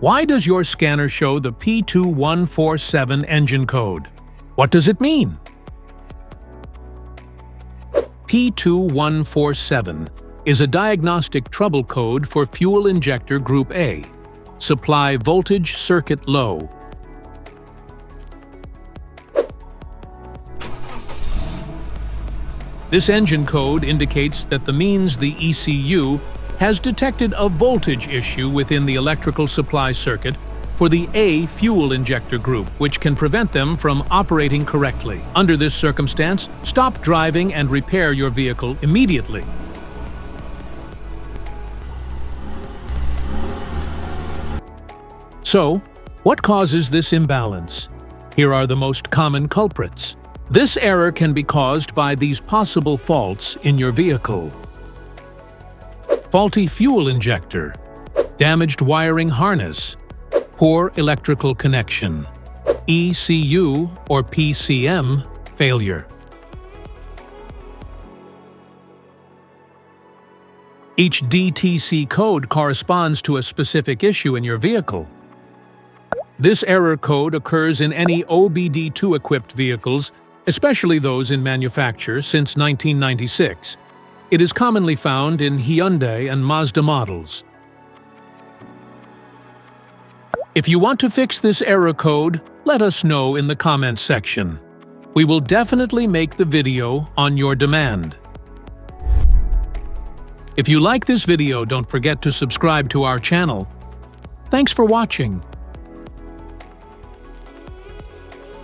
Why does your scanner show the P2147 engine code? What does it mean? P2147 is a diagnostic trouble code for fuel injector Group A. Supply voltage circuit low. This engine code indicates that the ECU has detected a voltage issue within the electrical supply circuit for the A fuel injector group, which can prevent them from operating correctly. Under this circumstance, stop driving and repair your vehicle immediately. So, what causes this imbalance? Here are the most common culprits. This error can be caused by these possible faults in your vehicle: faulty fuel injector, damaged wiring harness, poor electrical connection, ECU or PCM failure. Each DTC code corresponds to a specific issue in your vehicle. This error code occurs in any OBD2-equipped vehicles, especially those in manufacture since 1996. It is commonly found in Hyundai and Mazda models. If you want to fix this error code, let us know in the comments section. We will definitely make the video on your demand. If you like this video, don't forget to subscribe to our channel. Thanks for watching.